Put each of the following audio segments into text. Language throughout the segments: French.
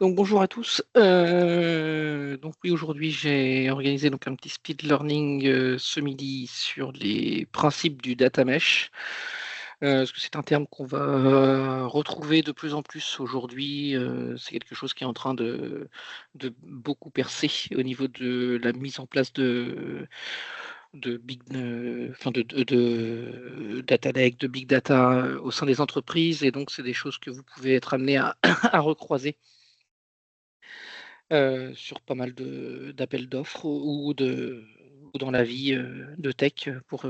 Donc bonjour à tous. Donc oui, aujourd'hui j'ai organisé donc un petit speed learning ce midi sur les principes du data mesh. Parce que c'est un terme qu'on va retrouver de plus en plus aujourd'hui. C'est quelque chose qui est en train de beaucoup percer au niveau de la mise en place de big, enfin de data lake, de big data au sein des entreprises. Et donc c'est des choses que vous pouvez être amené à, à recroiser sur pas mal d'appels d'offres ou dans la vie, de tech, pour,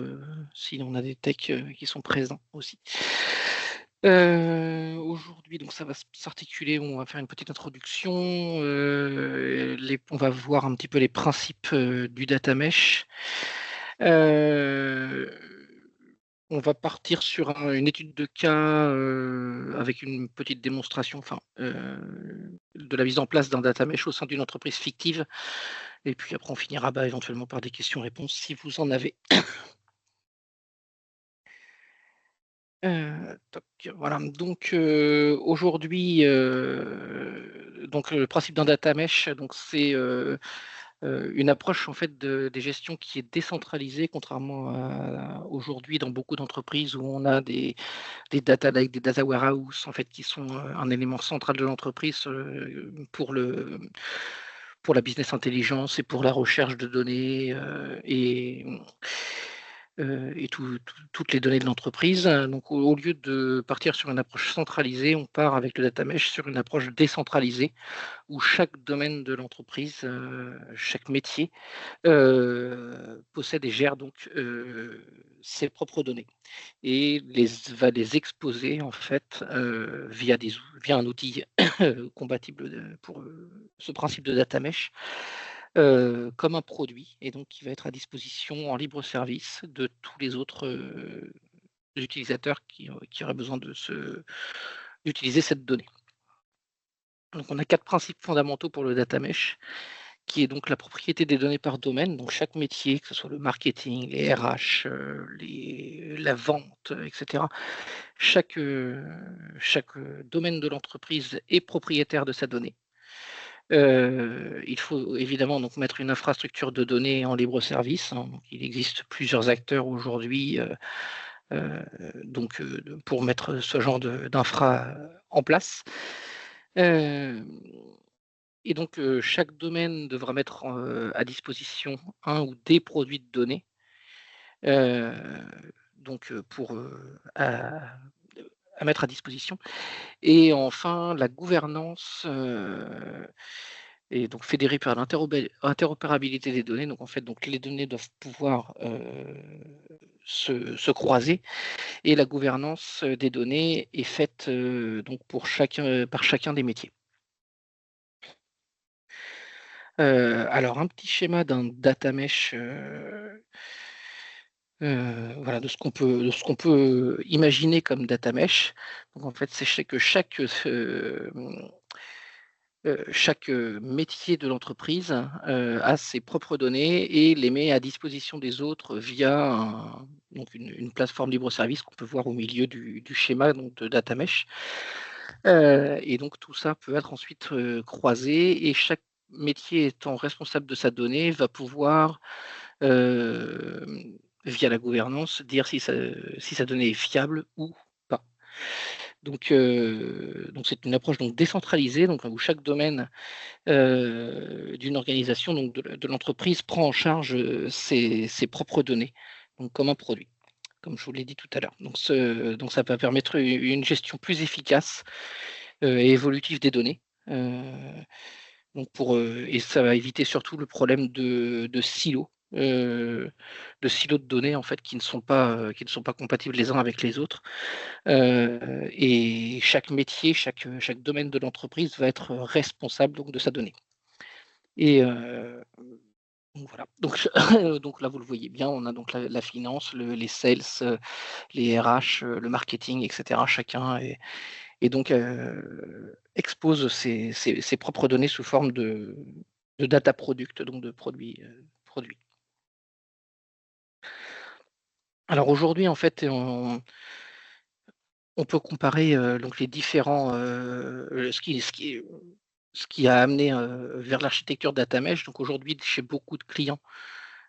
si on a des techs, qui sont présents aussi. Aujourd'hui, donc ça va s'articuler, on va faire une petite introduction, on va voir un petit peu les principes, du data mesh. Heu on va partir sur une étude de cas, avec une petite démonstration, enfin, de la mise en place d'un data mesh au sein d'une entreprise fictive et puis après on finira, bah, éventuellement par des questions-réponses si vous en avez. Toc, voilà, donc aujourd'hui, donc le principe d'un data mesh, donc c'est, une approche en fait des gestions qui est décentralisée contrairement à aujourd'hui dans beaucoup d'entreprises où on a des data lakes, des data warehouse en fait qui sont, un élément central de l'entreprise, pour la business intelligence et pour la recherche de données, et toutes les données de l'entreprise. Donc au lieu de partir sur une approche centralisée, on part avec le data mesh sur une approche décentralisée où chaque domaine de l'entreprise, chaque métier, possède et gère donc, ses propres données et va les exposer en fait, via un outil compatible pour, ce principe de data mesh, comme un produit et donc qui va être à disposition en libre service de tous les autres, utilisateurs qui auraient besoin d'utiliser cette donnée. Donc on a 4 principes fondamentaux pour le data mesh, qui est donc la propriété des données par domaine, donc chaque métier, que ce soit le marketing, les RH, la vente, et cetera. Chaque domaine de l'entreprise est propriétaire de sa donnée. Il faut évidemment donc mettre une infrastructure de données en libre service, hein, donc il existe plusieurs acteurs aujourd'hui, heu, pour mettre ce genre d'infra, en place. Hem Et donc, chaque domaine devra mettre à disposition un ou des produits de données, heu, pour, à mettre à disposition. Et enfin, la gouvernance, est donc fédérée par l'interopérabilité des données. Donc en fait, donc les données doivent pouvoir, se croiser et la gouvernance, des données est faite, donc par chacun des métiers. Alors un petit schéma d'un data mesh, voilà, de ce qu'on peut imaginer comme data mesh. Donc en fait, c'est que chaque métier de l'entreprise, a ses propres données et les met à disposition des autres via une plateforme libre service qu'on peut voir au milieu du schéma donc de data mesh. Et donc tout ça peut être ensuite, croisé et chaque métier étant responsable de sa donnée va pouvoir, via la gouvernance, dire si sa donnée est fiable ou pas. Donc c'est une approche donc décentralisée, donc où chaque domaine, d'une organisation, donc de l'entreprise prend en charge, ses propres données, donc comme un produit, comme je vous l'ai dit tout à l'heure. Donc ça peut permettre une gestion plus efficace, et évolutive des données, et ça va éviter surtout le problème de silos de données en fait qui ne sont pas compatibles les uns avec les autres. Et chaque métier, chaque domaine de l'entreprise va être responsable donc de sa donnée. Et donc voilà. Donc donc là, vous le voyez bien, on a donc la finance, les sales, les RH, le marketing et cetera. Chacun et donc expose ses propres données sous forme de data product, donc de produits. Alors aujourd'hui, en fait, on peut comparer, donc les différents, ce qui est ce qui a amené, vers l'architecture data mesh. Donc aujourd'hui, chez beaucoup de clients,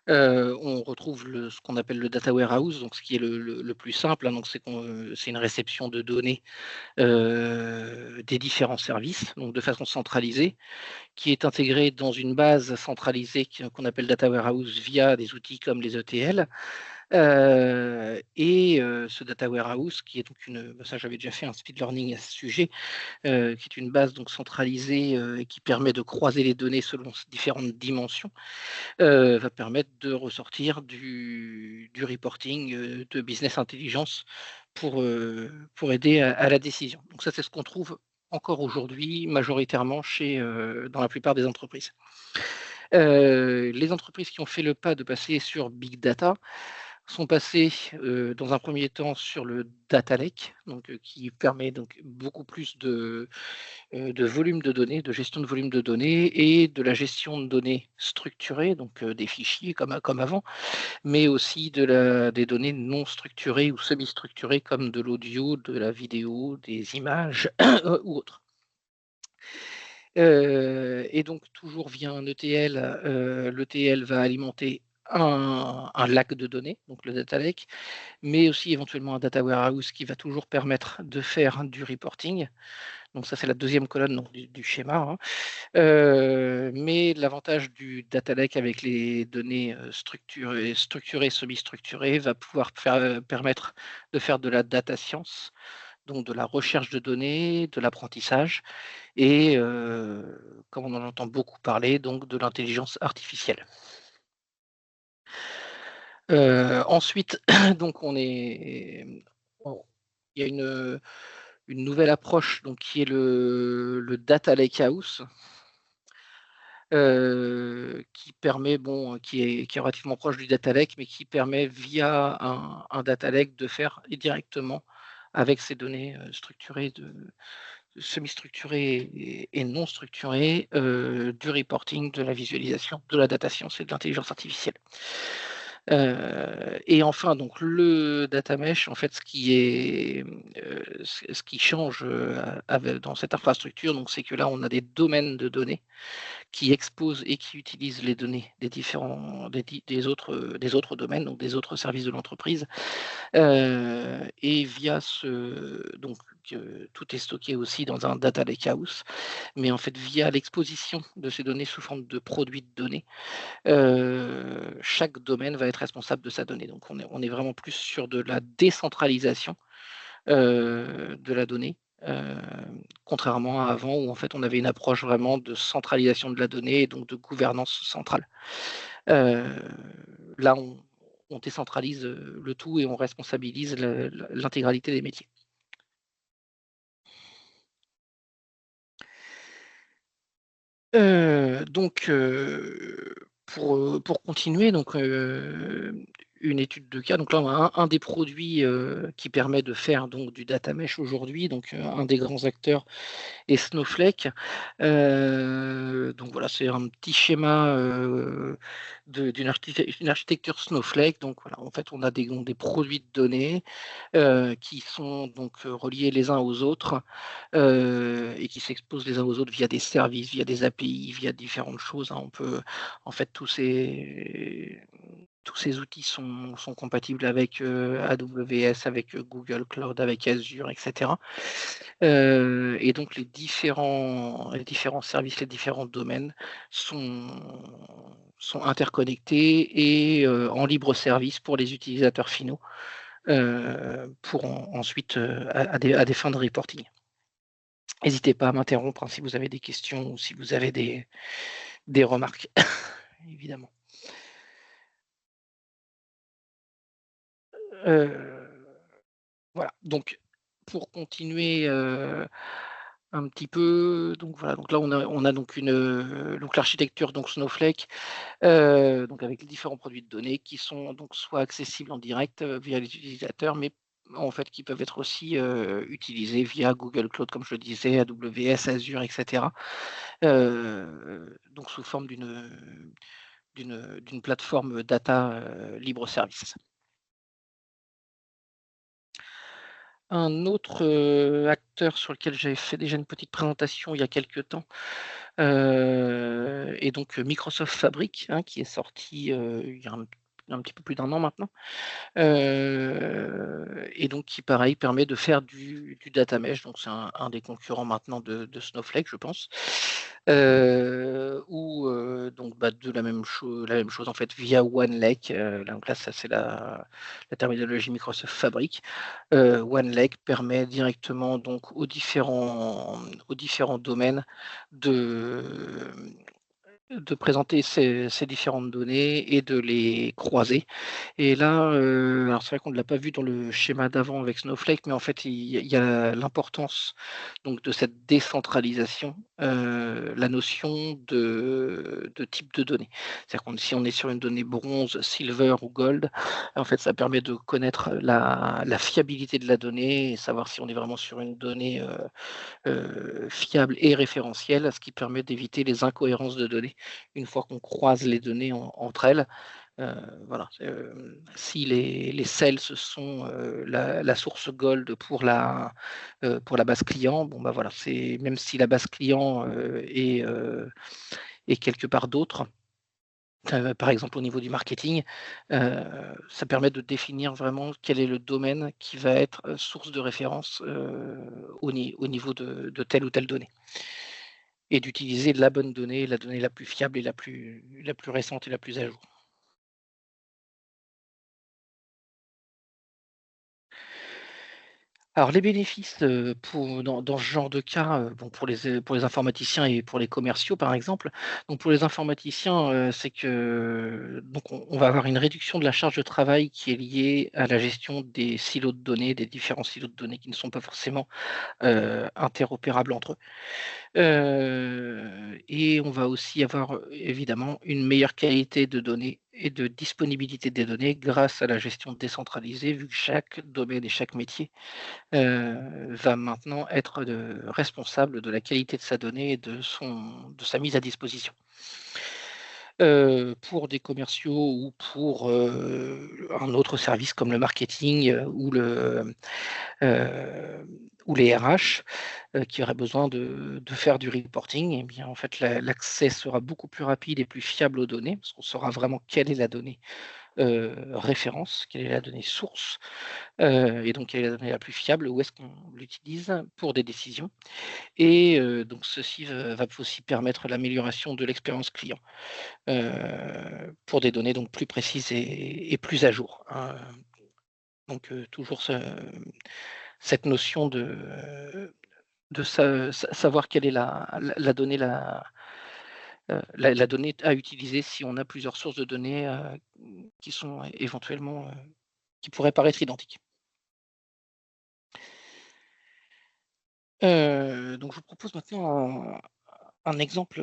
on retrouve ce qu'on appelle le data warehouse, donc ce qui est le plus simple, hein. Donc c'est une réception de données, des différents services, donc de façon centralisée, qui est intégrée dans une base centralisée qu'on appelle data warehouse via des outils comme les ETL. Ce data warehouse qui est donc ça j'avais déjà fait un speed learning à ce sujet, qui est une base donc centralisée, et qui permet de croiser les données selon différentes dimensions, va permettre de ressortir du reporting, de business intelligence pour aider à la décision. Donc ça, c'est ce qu'on trouve encore aujourd'hui majoritairement dans la plupart des entreprises. Les entreprises qui ont fait le pas de passer sur big data sont passés, dans un premier temps sur le data lake, donc qui permet donc beaucoup plus de volume de données, de gestion de volume de données et de la gestion de données structurées, donc des fichiers comme avant, mais aussi des données non structurées ou semi-structurées comme de l'audio, de la vidéo, des images ou autres. Et donc toujours via un ETL, l'ETL va alimenter un lac de données, donc le data lake, mais aussi éventuellement un data warehouse qui va toujours permettre de faire du reporting. Donc ça, c'est la deuxième colonne donc, du schéma, hein. Mais l'avantage du data lake avec les données structurées, semi-structurées, va pouvoir permettre de faire de la data science, donc de la recherche de données, de l'apprentissage et, comme on en entend beaucoup parler, donc de l'intelligence artificielle. Ensuite, donc il y a une nouvelle approche donc qui est le data lakehouse, qui permet, qui est relativement proche du data lake, mais qui permet via un data lake de faire directement avec ces données, structurées, semi-structurées et non structurées, du reporting, de la visualisation, de la data science et de l'intelligence artificielle. Et enfin, donc le data mesh, en fait, ce qui change, dans cette infrastructure, donc c'est que là, on a des domaines de données qui exposent et qui utilisent les données des autres domaines, donc des autres services de l'entreprise. Et tout est stocké aussi dans un data lakehouse, mais en fait, via l'exposition de ces données sous forme de produits de données, chaque domaine va être responsable de sa donnée. Donc on est vraiment plus sur de la décentralisation, de la donnée, contrairement à avant où en fait on avait une approche vraiment de centralisation de la donnée et donc de gouvernance centrale. Heu, Là on décentralise, le tout et on responsabilise l'intégralité des métiers. Donc, pour continuer, donc, une étude de cas, donc là, on a un des produits, qui permet de faire donc du data mesh aujourd'hui, donc, un des grands acteurs et Snowflake. Donc voilà, c'est un petit schéma, d'une architecture Snowflake. Donc voilà, en fait, on a des produits de données, qui sont donc, reliés les uns aux autres, et qui s'exposent les uns aux autres via des services, via des API, via différentes choses, hein. On peut en fait, tous ces outils sont compatibles avec, AWS, avec, Google Cloud, avec Azure et cetera. Et donc les différents services, les différents domaines sont sont interconnectés et, en libre service pour les utilisateurs finaux, pour ensuite, à des fins de reporting. N'hésitez pas à m'interrompre, hein, si vous avez des questions ou si vous avez des remarques, évidemment. Heu, voilà, donc pour continuer, un petit peu, donc voilà, donc là on a donc donc l'architecture donc Snowflake, donc avec les différents produits de données qui sont donc soit accessibles en direct, via les utilisateurs, mais en fait qui peuvent être aussi, utilisés via Google Cloud comme je le disais, AWS, Azure et cetera. Donc sous forme d'une plateforme data, libre service. Un autre, acteur sur lequel j'avais fait déjà une petite présentation il y a quelque temps, et donc Microsoft Fabric, hein, qui est sorti, il y a un petit peu plus d'un an maintenant. Et donc qui pareil permet de faire du data mesh, donc c'est un des concurrents maintenant de Snowflake, je pense. Ou donc de la même chose en fait via OneLake, donc là ça c'est la terminologie Microsoft Fabric. OneLake permet directement donc aux différents domaines de présenter ces différentes données et de les croiser. Et là, alors c'est vrai qu'on ne l'a pas vu dans le schéma d'avant avec Snowflake, mais en fait, il y a l'importance donc de cette décentralisation, la notion de type de données. C'est-à-dire que si on est sur une donnée bronze, silver ou gold, en fait, ça permet de connaître la fiabilité de la donnée et savoir si on est vraiment sur une donnée, fiable et référentielle, ce qui permet d'éviter les incohérences de données. Une fois qu'on croise les données entre elles, Heu, voilà, si les sales sont, la source gold pour la base client, bon, bah, voilà, c'est même si la base client, est quelque part d'autre, par exemple au niveau du marketing, ça permet de définir vraiment quel est le domaine qui va être, source de référence, au niveau de telle ou telle donnée et d'utiliser la bonne donnée, la donnée la plus fiable et la plus récente et la plus à jour. Alors les bénéfices, pour dans ce genre de cas, bon pour les informaticiens et pour les commerciaux par exemple. Donc pour les informaticiens, c'est que donc on va avoir une réduction de la charge de travail qui est liée à la gestion des silos de données, des différents silos de données qui ne sont pas forcément, interopérables entre eux. Et on va aussi avoir, évidemment une meilleure qualité de données et de disponibilité des données grâce à la gestion décentralisée vu que chaque domaine et chaque métier va maintenant être responsable de la qualité de sa donnée et de sa mise à disposition. Pour des commerciaux ou pour, un autre service comme le marketing, heu, ou les RH, qui auraient besoin de faire du reporting et bien, en fait, l'accès sera beaucoup plus rapide et plus fiable aux données, parce qu'on saura vraiment quelle est la donnée, référence, quelle est la donnée source, et donc quelle est la donnée la plus fiable, où est-ce qu'on l'utilise pour des décisions et donc ceci va aussi permettre l'amélioration de l'expérience client, pour des données donc plus précises et plus à jour, hein, donc toujours cette notion de savoir quelle est la donnée la donnée à utiliser si on a plusieurs sources de données, qui sont éventuellement, qui pourraient paraître identiques. Donc je vous propose maintenant un exemple,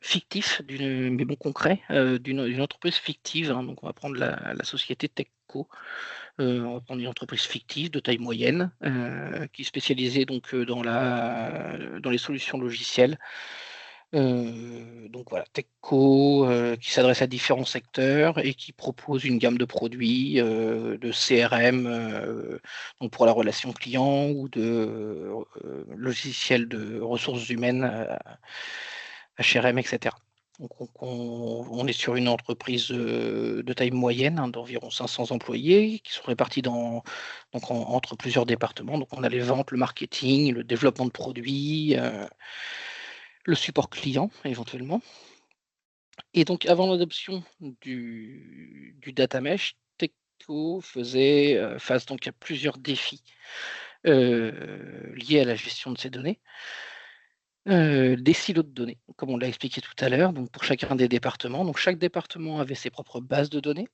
fictif mais bon concret, d'une entreprise fictive, hein. Donc on va prendre la société Techco, on va prendre une entreprise fictive de taille moyenne, qui est spécialisée donc, dans les solutions logicielles. Donc voilà, Techco, qui s'adresse à différents secteurs et qui propose une gamme de produits, de CRM, donc pour la relation client ou de, logiciels de ressources humaines, HRM et cetera. Donc on est sur une entreprise, de taille moyenne, hein, d'environ 500 employés qui sont répartis entre plusieurs départements. Donc on a les ventes, le marketing, le développement de produits, le support client éventuellement. Et donc avant l'adoption du data mesh, Techco faisait, face donc à plusieurs défis, liés à la gestion de ces données. Des silos de données, comme on l'a expliqué tout à l'heure, donc pour chacun des départements. Donc chaque département avait ses propres bases de données,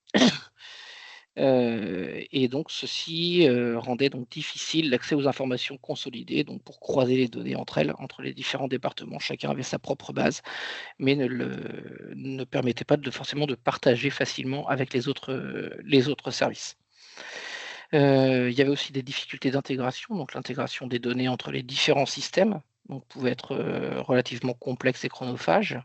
et donc ceci, rendait donc difficile l'accès aux informations consolidées, donc pour croiser les données entre elles, entre les différents départements. Chacun avait sa propre base mais ne permettait pas forcément de partager facilement avec les autres services. Il y avait aussi des difficultés d'intégration, donc l'intégration des données entre les différents systèmes, donc pouvait être, relativement complexe et chronophage.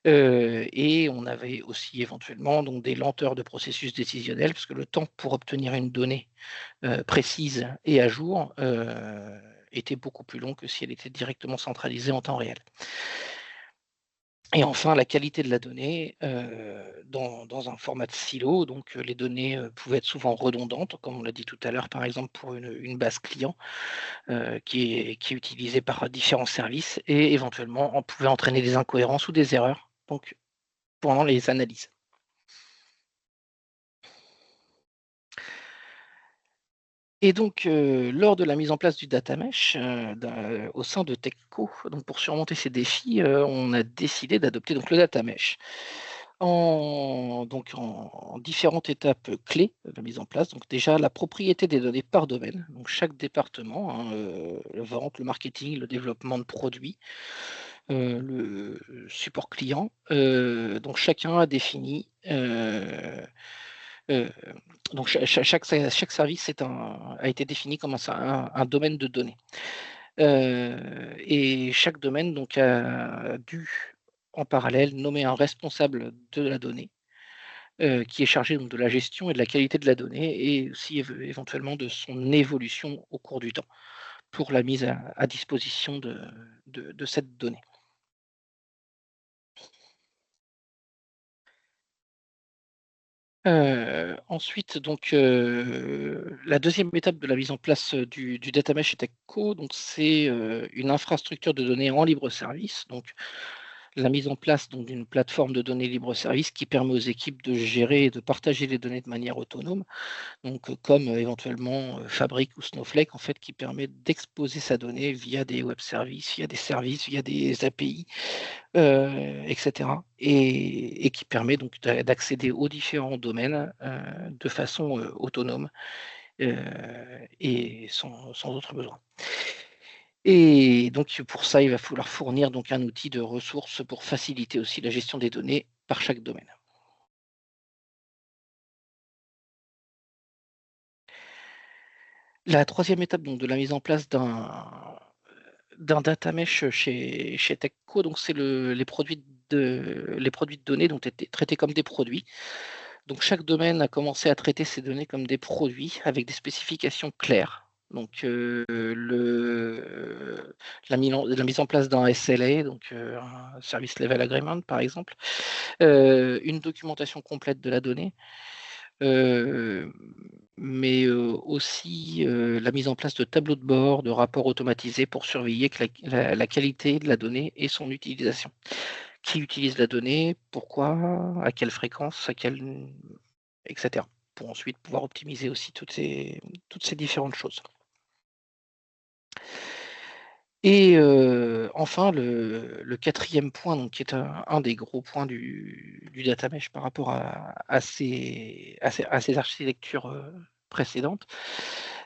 Et on avait aussi éventuellement donc des lenteurs de processus décisionnel, parce que le temps pour obtenir une donnée précise et à jour était beaucoup plus long que si elle était directement centralisée en temps réel. Et enfin, la qualité de la donnée dans un format de silo, donc les données pouvaient être souvent redondantes, comme on l'a dit tout à l'heure, par exemple pour une base client qui est utilisée par différents services, et éventuellement on pouvait entraîner des incohérences ou des erreurs donc, pendant les analyses. Et donc, lors de la mise en place du data mesh, au sein de TechCo, donc pour surmonter ces défis, on a décidé d'adopter donc le data mesh en différentes étapes clés de la mise en place. Donc déjà, la propriété des données par domaine. Donc chaque département, hein, la vente, le marketing, le développement de produits, le support client, donc chacun a défini, Heu, donc chaque service a été défini comme un domaine de données. Et chaque domaine donc a dû, en parallèle, nommer un responsable de la donnée, qui est chargé donc de la gestion et de la qualité de la donnée, et aussi éventuellement de son évolution au cours du temps, pour la mise à disposition de cette donnée. Ensuite donc, la deuxième étape de la mise en place, du data mesh chez Techco, donc c'est, une infrastructure de données en libre service, donc la mise en place donc d'une plateforme de données libre service qui permet aux équipes de gérer et de partager les données de manière autonome. Donc, comme éventuellement, Fabric ou Snowflake, en fait, qui permet d'exposer sa donnée via des web services, via des API, et cetera, et qui permet donc d'accéder aux différents domaines, de façon, autonome, heu et sans autre besoin. Et donc pour ça, il va falloir fournir donc un outil de ressources pour faciliter aussi la gestion des données par chaque domaine. La troisième étape donc de la mise en place d'un data mesh chez Techco, donc c'est les produits de données dont étaient traités comme des produits. Donc chaque domaine a commencé à traiter ces données comme des produits avec des spécifications claires. Donc la mise en place d'un SLA, donc un Service Level Agreement par exemple, une documentation complète de la donnée, Heu, mais aussi, la mise en place de tableaux de bord, de rapports automatisés pour surveiller que la qualité de la donnée et son utilisation. Qui utilise la donnée? Pourquoi? À quelle fréquence? À quelle et cetera. Pour ensuite pouvoir optimiser aussi toutes ces différentes choses. Et enfin le 4e point, donc qui est un des gros points du data mesh par rapport à ces architectures, précédentes.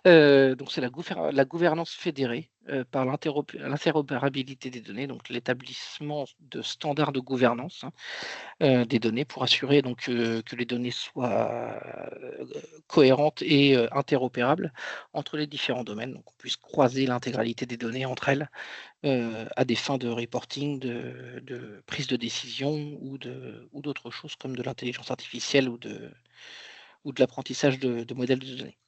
Donc c'est la gouvernance fédérée, par l'interopérabilité des données, donc l'établissement de standards de gouvernance, hein, des données pour assurer donc, que les données soient, cohérentes et interopérables entre les différents domaines. Donc on puisse croiser l'intégralité des données entre elles, à des fins de reporting, de prise de décision ou d'autres choses comme de l'intelligence artificielle ou de l'apprentissage de modèles de données.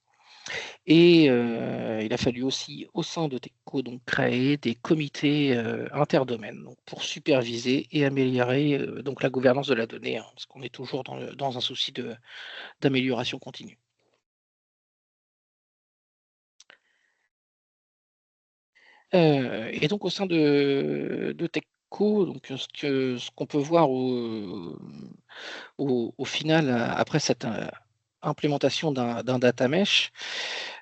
Et il a fallu aussi, au sein de Techco, donc créer des comités, interdomaines, donc pour superviser et améliorer, donc la gouvernance de la donnée, hein, parce qu'on est toujours dans un souci d'amélioration continue. Et donc au sein de Techco, donc ce qu'on peut voir au final, après cette, implémentation d'un data mesh,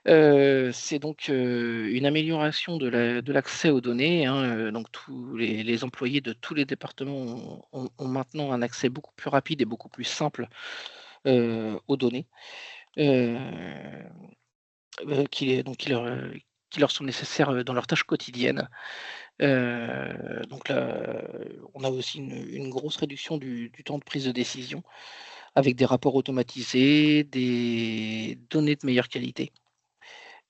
c'est donc, une amélioration de l'accès aux données, hein, donc tous les employés de tous les départements ont maintenant un accès beaucoup plus rapide et beaucoup plus simple, aux données, heu qui leur sont nécessaires, dans leurs tâches quotidiennes. Donc là, on a aussi une grosse réduction du temps de prise de décision avec des rapports automatisés, des données de meilleure qualité,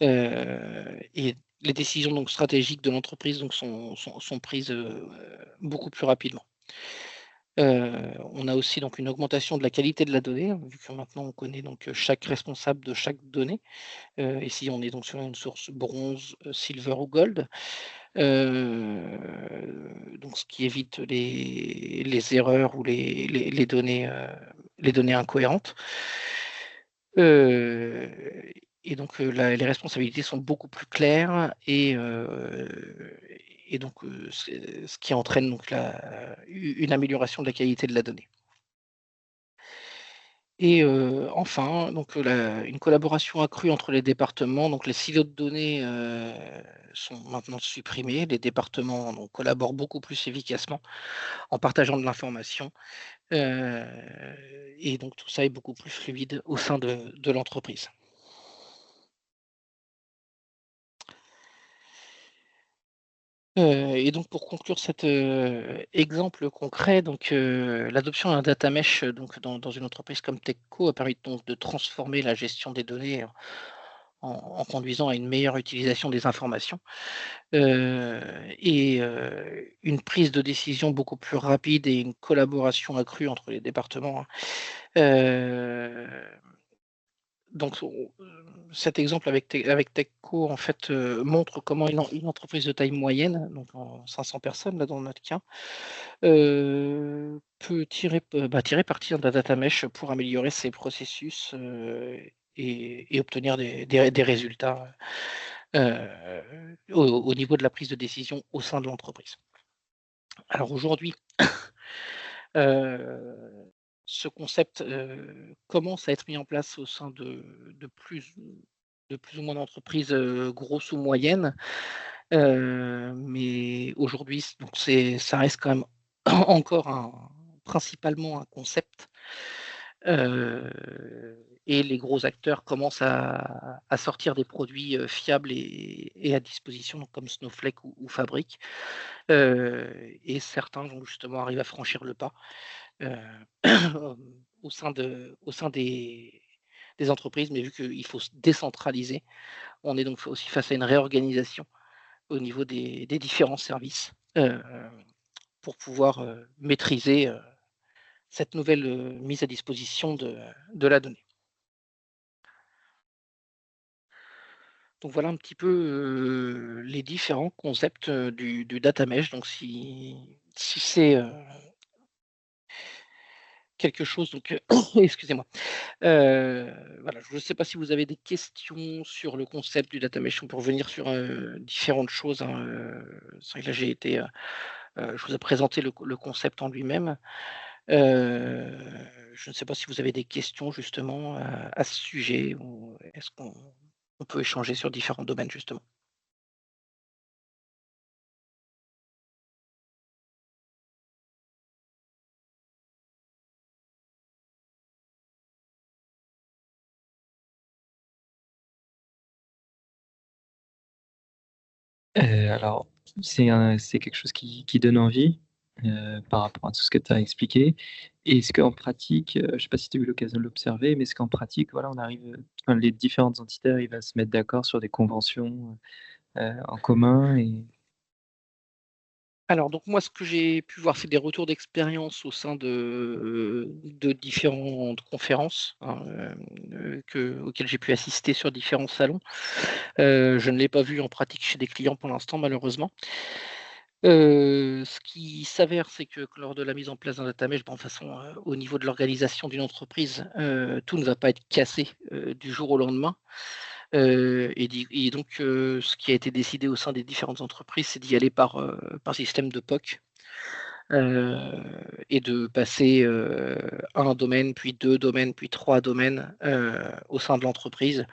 et les décisions donc stratégiques de l'entreprise donc sont prises, beaucoup plus rapidement. On a aussi donc une augmentation de la qualité de la donnée, hein, vu que maintenant on connaît donc, chaque responsable de chaque donnée. Ici on est donc sur une source bronze, silver ou gold. Donc ce qui évite les erreurs ou les données incohérentes. Heu et donc les responsabilités sont beaucoup plus claires et donc c'est ce qui entraîne donc une amélioration de la qualité de la donnée. Et enfin, donc une collaboration accrue entre les départements, donc les silos de données, sont maintenant supprimés. Les départements donc collaborent beaucoup plus efficacement en partageant de l'information, heu et donc tout ça est beaucoup plus fluide au sein de l'entreprise. Et donc pour conclure cet, exemple concret, donc l'adoption d'un data mesh, donc dans une entreprise comme Techco a permis donc de transformer la gestion des données en conduisant à une meilleure utilisation des informations, une prise de décision beaucoup plus rapide et une collaboration accrue entre les départements, hein. Heu donc cet exemple avec Techco, en fait, montre comment une entreprise de taille moyenne, donc en 500 personnes là dans notre cas, peut tirer parti d'un data mesh pour améliorer ses processus, et obtenir des résultats, au niveau de la prise de décision au sein de l'entreprise. Alors aujourd'hui, heu, ce concept, commence à être mis en place au sein de plus ou moins d'entreprises, grosses ou moyennes, mais aujourd'hui ça reste quand même encore principalement un concept, heu et les gros acteurs commencent à sortir des produits, fiables et à disposition, donc comme Snowflake ou Fabric, et certains vont justement arriver à franchir le pas, heu, au sein des entreprises, mais vu qu'il faut se décentraliser, on est donc aussi face à une réorganisation au niveau des différents services, pour pouvoir, maîtriser, cette nouvelle, mise à disposition de la donnée. Donc voilà un petit peu, les différents concepts, du data mesh. Donc si c'est, quelque chose donc, excusez-moi. Voilà, je ne sais pas si vous avez des questions sur le concept du data mesh. On peut revenir sur, différentes choses, hein, c'est vrai que là j'ai été, je vous ai présenté le concept en lui-même. Heu, je ne sais pas si vous avez des questions justement, à ce sujet ou est-ce qu'on peut échanger sur différents domaines justement? Alors, c'est quelque chose qui donne envie, par rapport à tout ce que tu as expliqué. Et est-ce qu'en pratique, je sais pas si tu as eu l'occasion de l'observer, mais est-ce qu'en pratique, voilà, on arrive, enfin, les différentes entités arrivent à se mettre d'accord sur des conventions, en commun et Alors donc moi ce que j'ai pu voir, c'est des retours d'expérience au sein de différentes conférences, hein, auxquelles j'ai pu assister sur différents salons. Je ne l'ai pas vu en pratique chez des clients pour l'instant malheureusement. Ce qui s'avère, c'est que lors de la mise en place d'un data mesh, bon, de toute façon, au niveau de l'organisation d'une entreprise, tout ne va pas être cassé, du jour au lendemain. Et donc, ce qui a été décidé au sein des différentes entreprises, c'est d'y aller par système de POC, heu et de passer, 1 domaine, puis 2 domaines, puis 3 domaines, au sein de l'entreprise,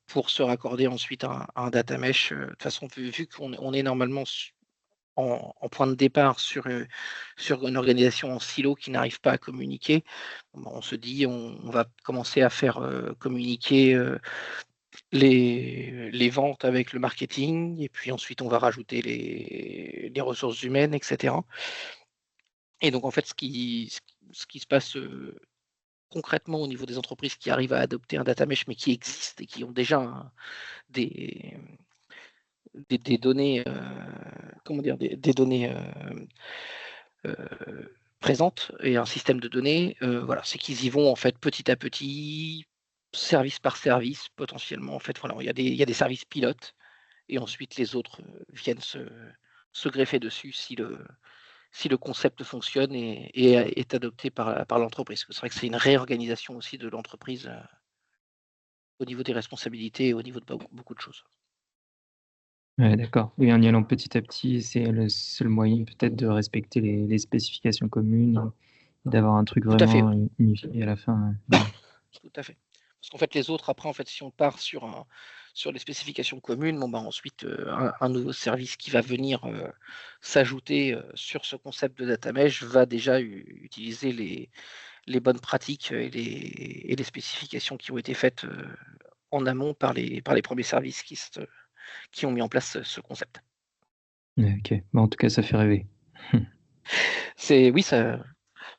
pour se raccorder ensuite à un data mesh. De toute façon, vu qu'on est normalement en point de départ sur une organisation en silo qui n'arrive pas à communiquer, bon, on se dit: On va commencer à faire, communiquer, les ventes avec le marketing et puis ensuite on va rajouter les ressources humaines et cetera. Et donc en fait, ce qui se passe, concrètement au niveau des entreprises qui arrivent à adopter un data mesh, mais qui existent et qui ont déjà des des données, comment dire? Des données, présente et un système de données, voilà, c'est qu'ils y vont en fait petit à petit, service par service, potentiellement. En fait, voilà, il y a des services pilotes et ensuite les autres viennent se greffer dessus si le concept fonctionne et est adopté par l'entreprise. C'est vrai que c'est une réorganisation aussi de l'entreprise au niveau des responsabilités et au niveau de beaucoup de choses. Ouais, d'accord. Et en y allant petit à petit, c'est le seul moyen peut-être de respecter les spécifications communes, d'avoir un truc Tout à fait, vraiment oui. unifié à la fin. Ouais. Tout à fait. Parce qu'en fait, les autres, après, en fait, si on part sur les spécifications communes, bon, bah, ensuite, un nouveau service qui va venir s'ajouter sur ce concept de data mesh va déjà utiliser les bonnes pratiques et les spécifications qui ont été faites en amont par les premiers services qui ont mis en place ce concept. Ouais, OK. Bah, en tout cas, ça fait rêver. Oui, ça.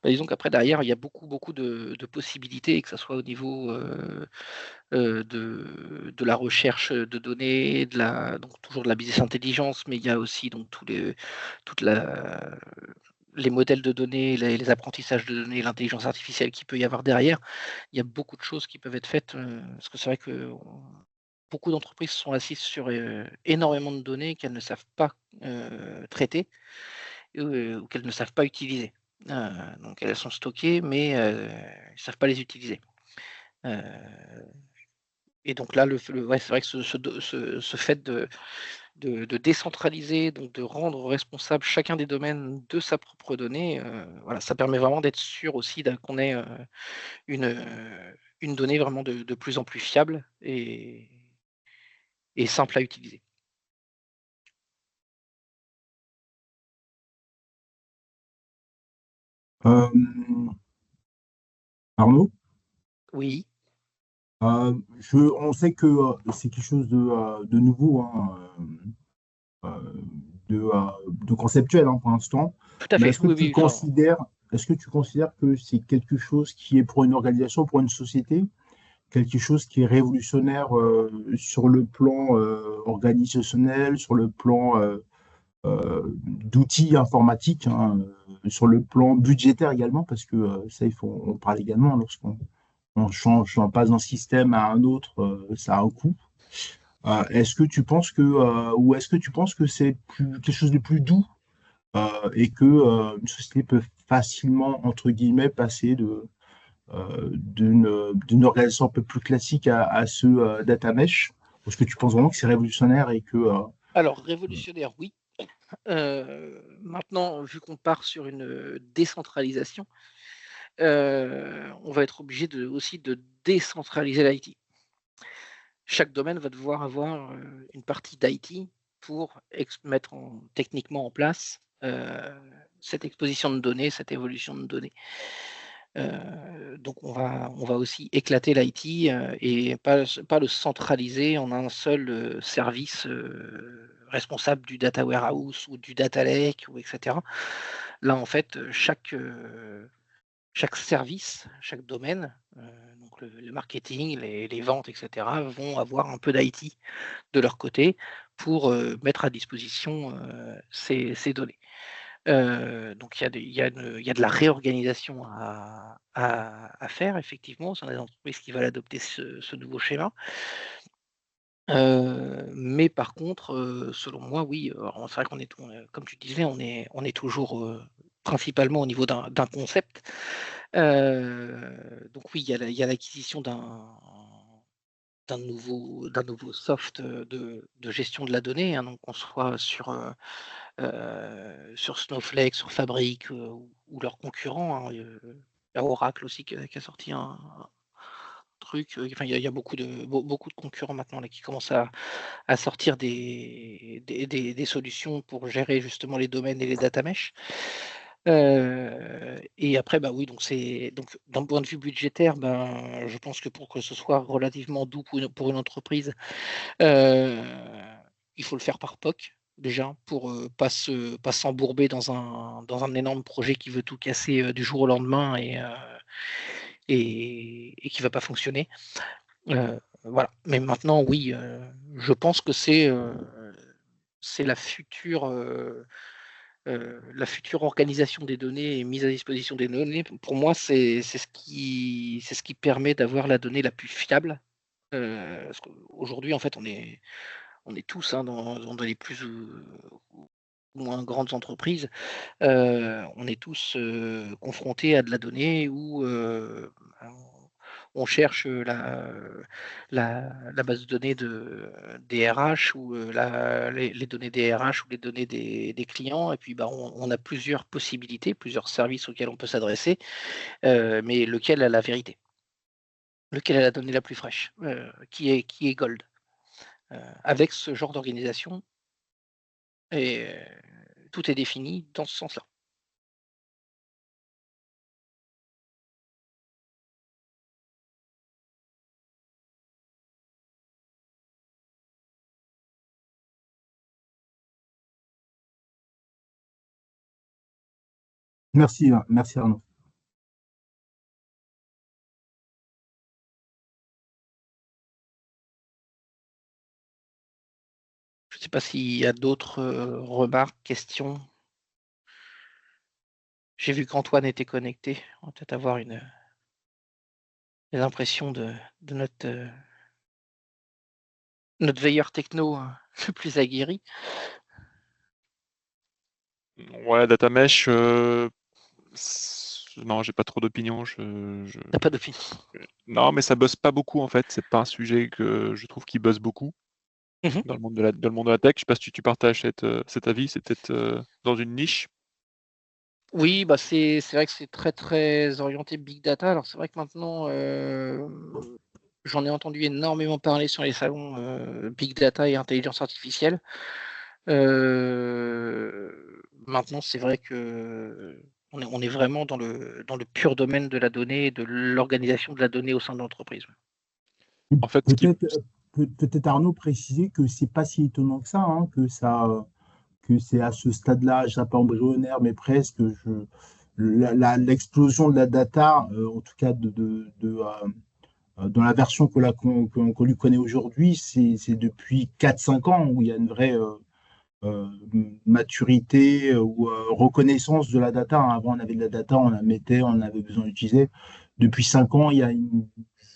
Bah, disons qu'après derrière, il y a beaucoup de possibilités, que ça soit au niveau, de la recherche de données, donc toujours de la business intelligence, mais il y a aussi donc toute la les modèles de données, les apprentissages de données, l'intelligence artificielle qu'il peut y avoir derrière. Il y a beaucoup de choses qui peuvent être faites, parce que c'est vrai que beaucoup d'entreprises sont assises sur, énormément de données qu'elles ne savent pas, traiter, ou qu'elles ne savent pas utiliser. Donc elles sont stockées, mais ils ne savent pas les utiliser. Heu et donc là, ouais, c'est vrai que ce fait de décentraliser, donc de rendre responsable chacun des domaines de sa propre donnée, voilà, ça permet vraiment d'être sûr aussi qu'on ait, une donnée vraiment de plus en plus fiable et simple à utiliser. Euh, Arnaud, Oui, on sait que c'est quelque chose de nouveau, hein, de conceptuel, hein, pour l'instant. tout à Mais fait. Oui, oui, enfin, est-ce que tu considères que c'est quelque chose qui est pour une organisation, pour une société, quelque chose qui est révolutionnaire sur le plan organisationnel, sur le plan d'outils informatiques, hein, sur le plan budgétaire également, parce que ça, on parle également lorsqu'on on passe d'un système à un autre, ça a un coût. Est-ce que tu penses que, ou est-ce que tu penses que c'est quelque chose de plus doux et que une société peut facilement, entre guillemets, passer d'une organisation un peu plus classique à ce data mesh? Est-ce que tu penses vraiment que c'est révolutionnaire et que alors révolutionnaire, oui. Maintenant, vu qu'on part sur une décentralisation, on va être obligé aussi de décentraliser l'IT. Chaque domaine va devoir avoir, une partie d'IT pour mettre techniquement en place, cette exposition de données, cette évolution de données. Donc on va aussi éclater l'IT, et pas le centraliser en un seul, service, responsable du data warehouse ou du data lake ou et cetera. Là, en fait, chaque service, chaque domaine, donc le marketing, les ventes et cetera, vont avoir un peu d'IT de leur côté pour, mettre à disposition, ces données. Donc il y a de la réorganisation à faire effectivement au sein des entreprises qui veulent adopter ce nouveau schéma. Mais par contre, selon moi, oui, alors c'est vrai comme tu disais, on est toujours, principalement au niveau d'un concept. Donc oui, il y a l'acquisition d'un nouveau soft, de gestion de la donnée, hein, donc qu'on soit sur Snowflake, sur Fabric, ou leurs concurrents, hein. Il y a Oracle aussi qui a sorti un truc, enfin il y a beaucoup de concurrents maintenant là qui commencent à sortir des solutions pour gérer justement les domaines et les data mesh. Et après, bah, oui, donc d'un point de vue budgétaire, ben, je pense que pour que ce soit relativement doux pour une entreprise, heu, il faut le faire par POC, déjà, pour, pas s'embourber dans un énorme projet qui veut tout casser, du jour au lendemain et qui va pas fonctionner. Voilà. Mais maintenant, oui, je pense que c'est la future, la future organisation des données et mise à disposition des données, pour moi, c'est ce qui permet d'avoir la donnée la plus fiable. Parce qu'aujourd'hui, en fait, on est tous, hein, dans les plus ou moins grandes entreprises, on est tous, confrontés à de la donnée où, on cherche, la base de données des RH ou, les données des RH ou les données des clients et puis, bah, on a plusieurs possibilités, plusieurs services auxquels on peut s'adresser, mais lequel a la vérité? Lequel a la donnée la plus fraîche? Qui est gold? Avec ce genre d'organisation et tout est défini dans ce sens-là. Merci, merci Arnaud. Je ne sais pas s'il y a d'autres, remarques, questions? J'ai vu qu'Antoine était connecté. On va peut-être avoir les impressions de notre veilleur techno, le plus aguerri. Ouais, data mesh, non, j'ai pas trop d'opinion. T'as pas d'opinion? Non, mais ça buzz pas beaucoup en fait. C'est pas un sujet que je trouve qui buzz beaucoup Mmh. dans le monde de la tech. Je sais pas si tu partages cet avis. C'est peut-être dans une niche. Oui, bah, c'est vrai que c'est très, très orienté big data. Alors c'est vrai que maintenant, j'en ai entendu énormément parler sur les salons, big data et intelligence artificielle. Maintenant, c'est vrai qu'on est vraiment dans le pur domaine de la donnée et de l'organisation de la donnée au sein de l'entreprise. En fait, ce qui Peut-être Arnaud préciser que c'est pas si étonnant que ça, hein, que c'est à ce stade-là, je dirais pas embryonnaire, mais presque, l'explosion de la data, en tout cas dans la version qu'on lui connaît aujourd'hui, c'est depuis 4-5 ans où il y a une vraie euh, maturité ou reconnaissance de la data, hein. Avant, on avait de la data, on la mettait, on avait besoin d'utiliser. Depuis 5 ans, il y a une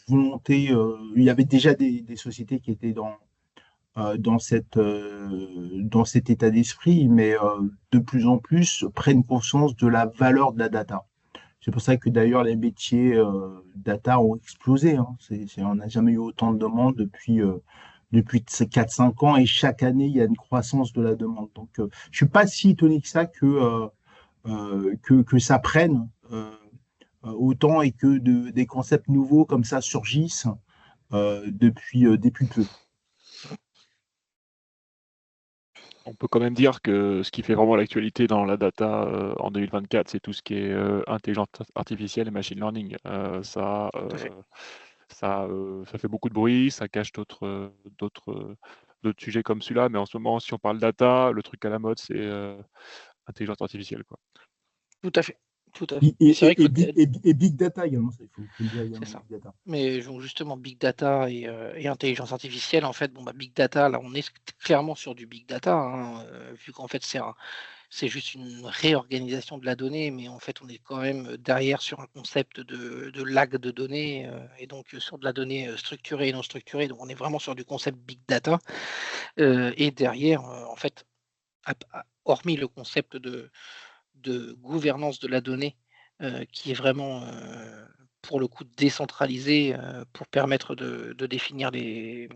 volonté, il y avait déjà des sociétés qui étaient dans cet état d'esprit, mais de plus en plus prennent conscience de la valeur de la data. C'est pour ça que d'ailleurs les métiers data ont explosé, hein. On n'a jamais eu autant de demandes depuis ces 4-5 ans et chaque année il y a une croissance de la demande. Donc je ne suis pas si étonné que ça que ça prenne autant et que des concepts nouveaux comme ça surgissent depuis peu. On peut quand même dire que ce qui fait vraiment l'actualité dans la data en 2024, c'est tout ce qui est intelligence artificielle et machine learning. Tout à fait. Ça fait beaucoup de bruit, ça cache d'autres sujets comme celui-là, mais en ce moment, si on parle data, le truc à la mode, c'est intelligence artificielle, quoi. Tout à fait. Tout à fait. C'est vrai que Et big data également, il faut le dire également. c'est ça. Big data. Mais donc justement big data et intelligence artificielle, en fait, bon, bah, big data, là, on est clairement sur du big data, hein, vu qu'en fait, c'est juste une réorganisation de la donnée, mais en fait, on est quand même derrière sur un concept de lag de données, et donc sur de la donnée, structurée et non structurée. Donc on est vraiment sur du concept big data, et derrière, en fait, hormis le concept de gouvernance de la donnée, qui est vraiment, pour le coup décentralisé, pour permettre de définir les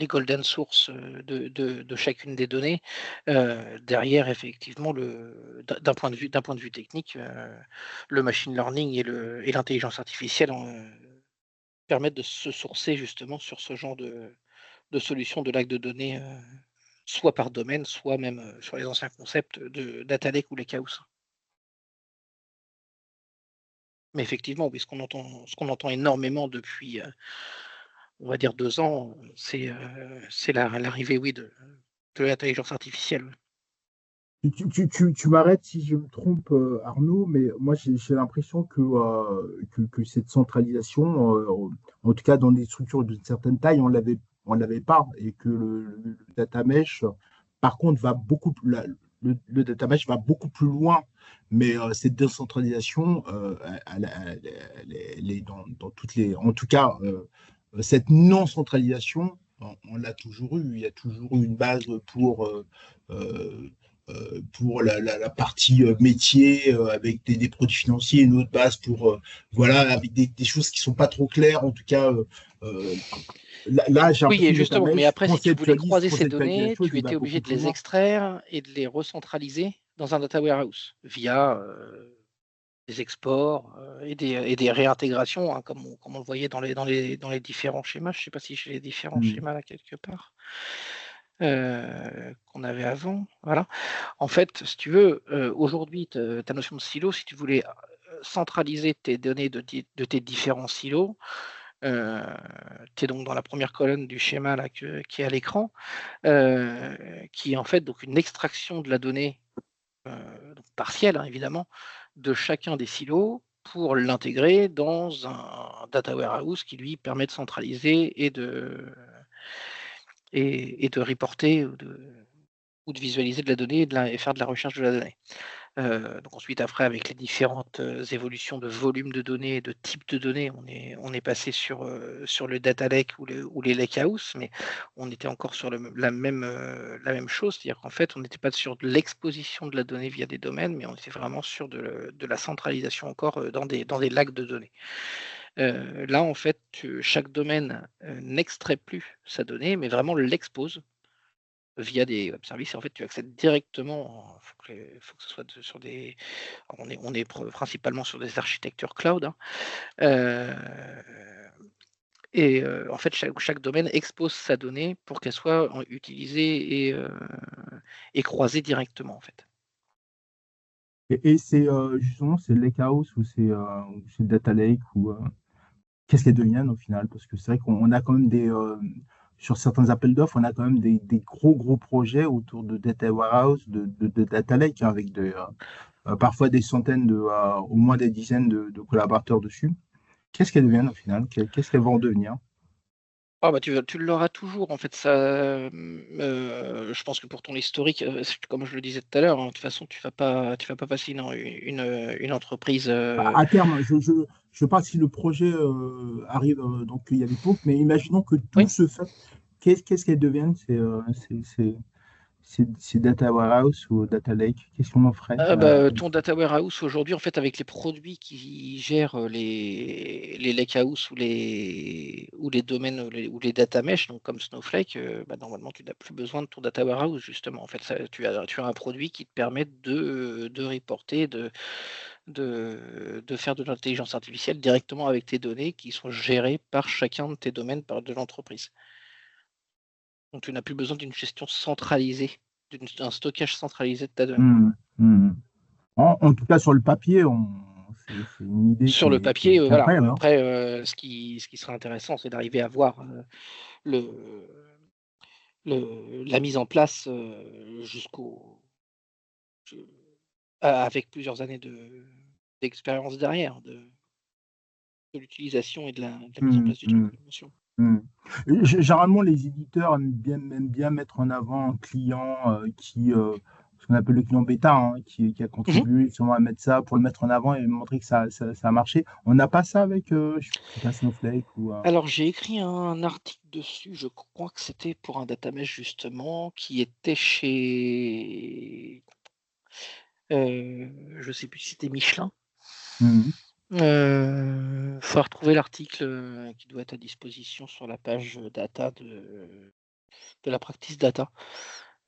golden sources, de chacune des données. Derrière effectivement d'un point de vue technique, le machine learning et l'intelligence artificielle permettent de se sourcer justement sur ce genre de solutions de lac de données, soit par domaine, soit même, sur les anciens concepts de data lake ou lakehouse. Mais effectivement, oui, ce qu'on entend énormément depuis, on va dire 2 ans, c'est l'arrivée, oui, de l'intelligence artificielle. Tu m'arrêtes si je me trompe, Arnaud, mais moi j'ai l'impression que cette centralisation, en tout cas dans des structures d'une certaine taille, on l'avait pas, et que le data mesh par contre, le data mesh va beaucoup plus loin. Mais cette décentralisation, elle est dans toutes les. En tout cas, cette non-centralisation, on l'a toujours eu. Il y a toujours eu une base euh, pour la partie métier avec des produits financiers, une autre base pour voilà avec des choses qui sont pas trop claires. En tout cas, là, j'ai Oui, l'impression et que justement, mais DataMesh après, si tu voulais croiser ces conceptualise la données, chose tu et va étais obligé beaucoup de plus les loin. extraire et de les recentraliser dans un data warehouse via des exports et des réintégrations, hein, comme on le voyait dans les différents schémas. Je ne sais pas si j'ai les différents schémas là quelque part qu'on avait avant. Voilà. En fait, si tu veux, aujourd'hui, ta notion de silo, si tu voulais centraliser tes données de tes différents silos, tu es donc dans la première colonne du schéma là, qui est à l'écran, qui est en fait donc une extraction de la donnée donc partielle, hein, évidemment, de chacun des silos pour l'intégrer dans un data warehouse qui lui permet de centraliser et de reporter ou de visualiser de la donnée et faire de la recherche de la donnée. Donc ensuite, après, avec les différentes évolutions de volume de données et de type de données, on est passé sur le data lake ou les lakehouse, mais on était encore sur la même chose, c'est-à-dire qu'en fait, on n'était pas sur de l'exposition de la donnée via des domaines, mais on était vraiment sur de la centralisation encore dans des lacs de données. Là, en fait, chaque domaine n'extrait plus sa donnée, mais vraiment l'expose via des web services. Et en fait, tu accèdes directement. Il faut que ce soit sur des. On est principalement sur des architectures cloud. Hein. En fait, chaque domaine expose sa donnée pour qu'elle soit utilisée et croisée directement, en fait. Et c'est justement, c'est Lakehouse ou c'est Data Lake ou qu'est-ce qu'elles deviennent au final? Parce que c'est vrai qu'on a quand même sur certains appels d'offres, on a quand même des gros projets autour de Data Warehouse, de Data Lake, hein, avec parfois des centaines au moins des dizaines de collaborateurs dessus. Qu'est-ce qu'elles deviennent au final? Qu'est-ce qu'elles vont devenir? Ah bah tu l'auras toujours en fait ça. Je pense que pour ton historique, comme je le disais tout à l'heure, hein, de toute façon tu vas pas passer une entreprise. À terme, je parle si le projet arrive, donc il y a des pauvres, mais imaginons que tout Oui. se fait. Qu'est-ce qu'elles deviennent? C'est Data Warehouse ou Data Lake? Qu'est-ce qu'on en ferait? Ton data warehouse aujourd'hui, en fait, avec les produits qui gèrent les lakehouse ou les domaines ou les data mesh, donc comme Snowflake, normalement, tu n'as plus besoin de ton data warehouse, justement. En fait, tu as un produit qui te permet de reporter, de faire de l'intelligence artificielle directement avec tes données qui sont gérées par chacun de tes domaines de l'entreprise. Donc, tu n'as plus besoin d'une gestion centralisée, d'un stockage centralisé de ta donnée. En tout cas, sur le papier, c'est une idée Sur le qui papier, est voilà. incroyable, hein. Après, ce qui serait intéressant, c'est d'arriver à voir le, la mise en place avec plusieurs années d'expérience derrière, de l'utilisation et de la mise en Hmm, place du truc. hmm, Bien sûr. hmm. Généralement, les éditeurs aiment bien mettre en avant un client ce qu'on appelle le client bêta, hein, qui a Mhm. contribué sûrement à mettre ça pour le mettre en avant et montrer que ça a marché. On n'a pas ça avec, je sais pas, Snowflake ou. Alors, j'ai écrit un article dessus, je crois que c'était pour un datamesh justement, qui était chez, je sais plus si c'était Michelin. Hmm. Faut retrouver l'article qui doit être à disposition sur la page data de la practice data.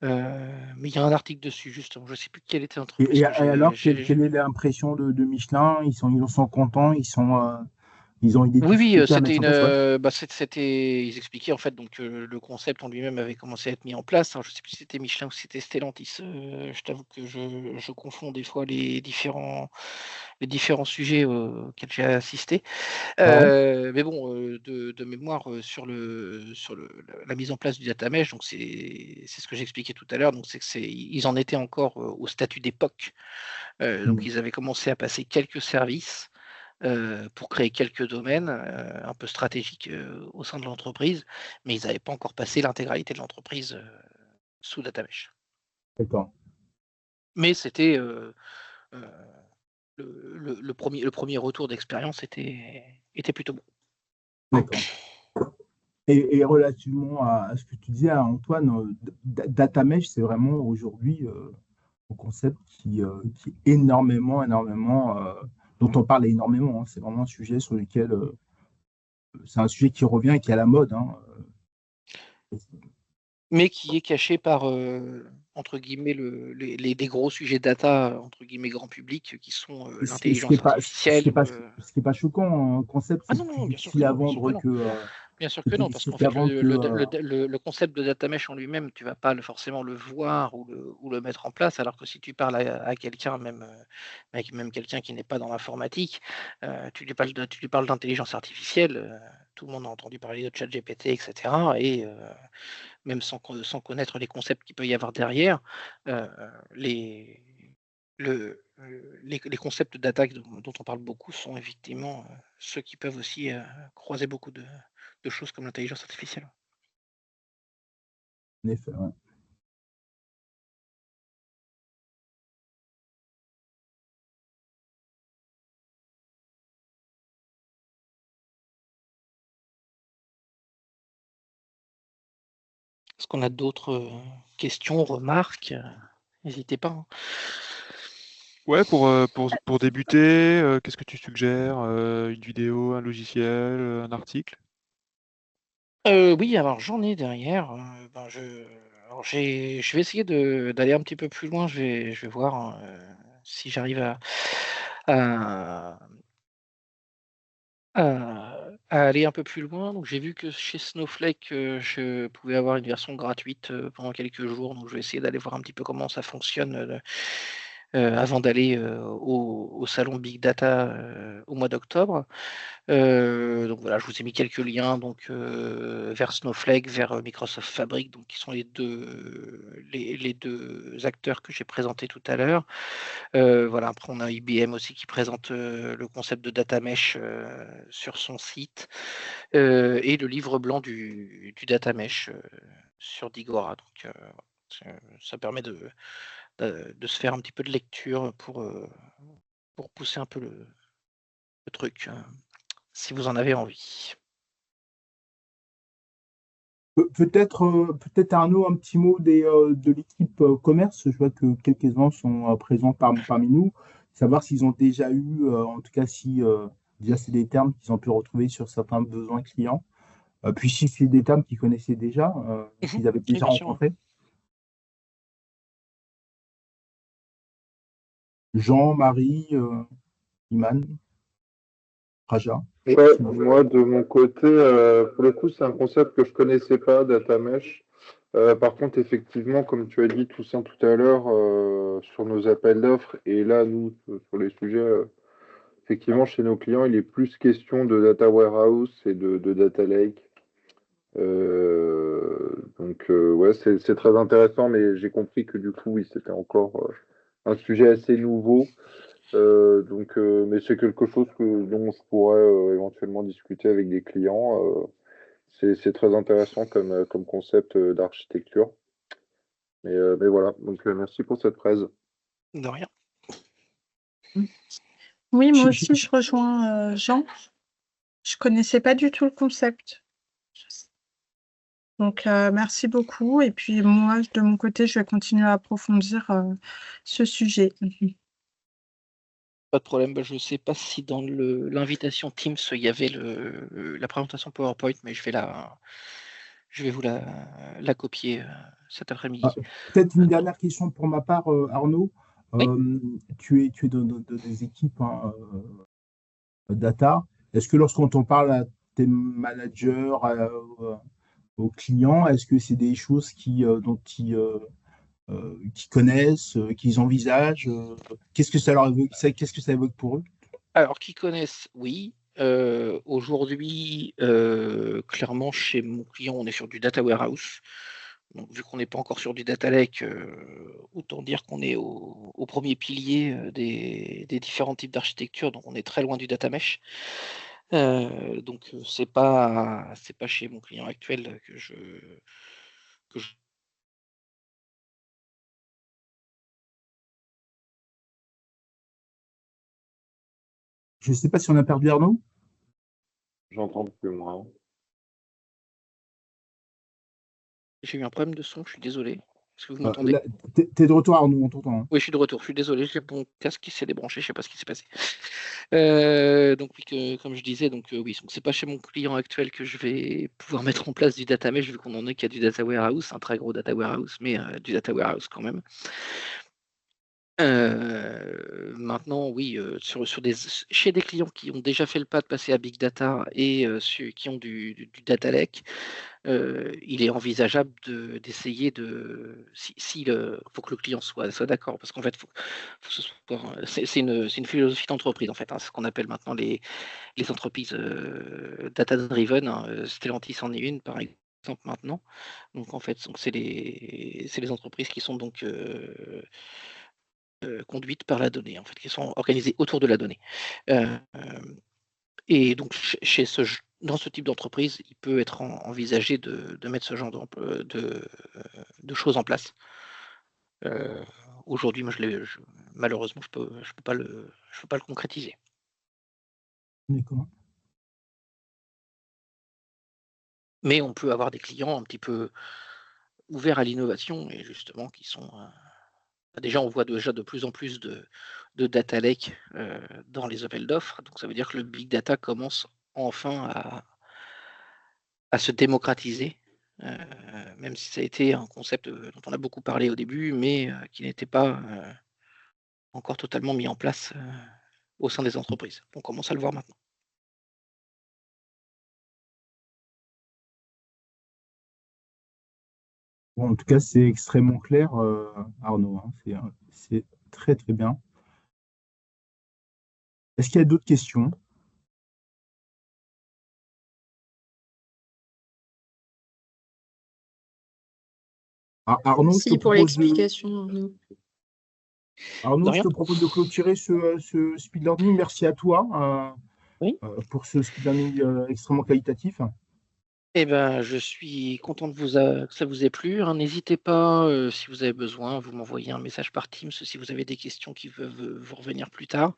Mais il y a un article dessus, justement. Je ne sais plus quelle était l'entreprise Et que alors, j'ai. quelle est l'impression de Michelin? Ils en sont contents, ils ont eu des Oui, difficultés à c'était mettre en place, ouais. ils expliquaient en fait donc le concept en lui-même avait commencé à être mis en place. Alors, je ne sais plus si c'était Michelin ou si c'était Stellantis. Je t'avoue que je confonds des fois les différents sujets auxquels j'ai assisté. Ouais. Mais bon, de mémoire sur la mise en place du data mesh, donc c'est ce que j'expliquais tout à l'heure. Donc ils en étaient encore au statut d'époque. Donc Hmm. ils avaient commencé à passer quelques services pour créer quelques domaines un peu stratégiques au sein de l'entreprise, mais ils n'avaient pas encore passé l'intégralité de l'entreprise sous data mesh. D'accord. Mais c'était le premier retour d'expérience était plutôt bon. D'accord. Et relativement à ce que tu disais, Antoine, data mesh, c'est vraiment aujourd'hui un concept qui est énormément, dont on parle énormément, hein. C'est vraiment un sujet sur lequel c'est un sujet qui revient et qui est à la mode, hein. Mais qui est caché par, entre guillemets, les gros sujets data, entre guillemets, grand public, qui sont Ce qui est l'intelligence pas, ce qui artificielle est pas, ce qui est pas choquant, un concept, Ah c'est non, plus non, bien sûr que difficile à non, bien sûr que vendre non. que, Bien sûr c'est que plus non, parce qu'en difficile à fait, vendre le concept de data mesh en lui-même, tu vas pas forcément le voir ou le mettre en place, alors que si tu parles à quelqu'un, même quelqu'un qui n'est pas dans l'informatique, tu lui parles d'intelligence artificielle, tout le monde a entendu parler de ChatGPT, etc. Et même sans connaître les concepts qu'il peut y avoir derrière, les, les concepts de data dont on parle beaucoup sont effectivement ceux qui peuvent aussi croiser beaucoup de choses comme l'intelligence artificielle. en effet, ouais. Est-ce qu'on a d'autres questions, remarques? N'hésitez pas, hein. Ouais, pour débuter, qu'est-ce que tu suggères? Une vidéo, un logiciel, un article? Oui, alors j'en ai derrière. Ben, je vais essayer d'aller un petit peu plus loin. Je vais voir, hein, si j'arrive à, à aller un peu plus loin. Donc j'ai vu que chez Snowflake, je pouvais avoir une version gratuite pendant quelques jours. Donc je vais essayer d'aller voir un petit peu comment ça fonctionne avant d'aller au salon Big Data au mois d'octobre. Donc voilà, je vous ai mis quelques liens donc vers Snowflake, vers Microsoft Fabric, donc qui sont les deux acteurs que j'ai présentés tout à l'heure. Voilà, après on a IBM aussi qui présente le concept de data mesh sur son site et le livre blanc du data mesh sur Digora. Donc ça permet de se faire un petit peu de lecture pour pousser un peu le truc, si vous en avez envie. Peut-être Arnaud, un petit mot de l'équipe commerce. Je vois que quelques-uns sont présents parmi nous. Savoir s'ils ont déjà eu, en tout cas si déjà c'est des termes qu'ils ont pu retrouver sur certains besoins clients. Puis si c'est des termes qu'ils connaissaient déjà, Mhm. qu'ils avaient Oui, déjà bien sûr. rencontrés. Jean, Marie, Iman, Raja. Ouais, moi de mon côté, pour le coup, c'est un concept que je connaissais pas, data mesh. Par contre, effectivement, comme tu as dit tout ça tout à l'heure, sur nos appels d'offres, et là, nous, sur les sujets, effectivement, chez nos clients, il est plus question de data warehouse et de data lake. Ouais, c'est très intéressant, mais j'ai compris que du coup, oui, c'était encore un sujet assez nouveau. Mais c'est quelque chose dont je pourrais éventuellement discuter avec des clients. C'est très intéressant comme concept d'architecture. Mais voilà, merci pour cette presse. De rien. Oui, moi aussi, je rejoins Jean. Je connaissais pas du tout le concept. Donc, merci beaucoup. Et puis, moi, de mon côté, je vais continuer à approfondir ce sujet. Pas de problème. Bah, je ne sais pas si dans l'invitation Teams, il y avait la présentation PowerPoint, mais je vais vous la copier cet Ah, après-midi. peut-être une dernière question pour ma part, Arnaud. Oui. Tu es des équipes, hein, data. Est-ce que lorsqu'on t'en parle à tes managers, aux clients, est-ce que c'est des choses qu'ils connaissent, qu'ils envisagent? Qu'est-ce que ça leur évoque, qu'est-ce que ça évoque pour eux? Alors, qui connaissent, oui. Aujourd'hui, clairement, chez mon client, on est sur du data warehouse. Donc, vu qu'on n'est pas encore sur du data lake, autant dire qu'on est au premier pilier des différents types d'architecture. Donc, on est très loin du data mesh. Donc, c'est pas chez mon client actuel que je Je ne sais pas si on a perdu Arnaud. J'entends plus, moi. J'ai eu un problème de son, je suis désolé. Est-ce que vous m'entendez? Là, t'es de retour, Arnaud, on t'entend. Hein. Oui, je suis de retour, je suis désolé, j'ai mon casque qui s'est débranché, je ne sais pas ce qui s'est passé. Donc, oui, comme je disais, oui, c'est pas chez mon client actuel que je vais pouvoir mettre en place du data mesh, vu qu'on en est qu'il y a du data warehouse, un très gros data warehouse, mais du data warehouse quand même. Maintenant, oui, chez des clients qui ont déjà fait le pas de passer à Big Data et qui ont du data lake, il est envisageable d'essayer de. Faut que le client soit d'accord, parce qu'en fait, c'est une philosophie d'entreprise, en fait. Hein, c'est ce qu'on appelle maintenant les entreprises data-driven. Hein, Stellantis en est une, par exemple, maintenant. Donc, en fait, c'est les entreprises qui sont donc conduites par la donnée, en fait, qui sont organisées autour de la donnée. Et donc, dans ce type d'entreprise, il peut être envisagé de mettre ce genre de choses en place. Aujourd'hui, moi, malheureusement, je peux pas le concrétiser. D'accord. Mais on peut avoir des clients un petit peu ouverts à l'innovation et justement qui sont. Déjà, on voit déjà de plus en plus de data lake dans les appels d'offres. Donc, ça veut dire que le big data commence enfin à se démocratiser, même si ça a été un concept dont on a beaucoup parlé au début, mais qui n'était pas encore totalement mis en place au sein des entreprises. On commence à le voir maintenant. Bon, en tout cas, c'est extrêmement clair, Arnaud. Hein. C'est très, très bien. Est-ce qu'il y a d'autres questions? Arnaud, je te Merci pour propose de... l'explication, Arnaud. Arnaud, De je rien. te propose de clôturer ce speed learning. Merci à toi Oui. pour ce speed learning extrêmement qualitatif. Eh ben, je suis content que ça vous ait plu. Hein. N'hésitez pas, si vous avez besoin, vous m'envoyez un message par Teams si vous avez des questions qui peuvent vous revenir plus tard,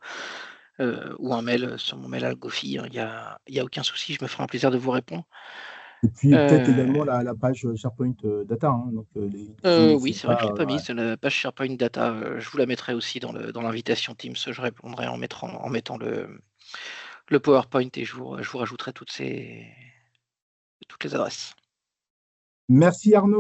ou un mail sur mon mail à Gofi. Hein. Il y a aucun souci, je me ferai un plaisir de vous répondre. Et puis peut-être également la page SharePoint Data. Hein. Donc, Oui, c'est vrai que je ne l'ai pas mise, la page SharePoint Data. Je vous la mettrai aussi dans l'invitation Teams. Je répondrai en mettant le PowerPoint et je vous rajouterai toutes les adresses. Merci Arnaud.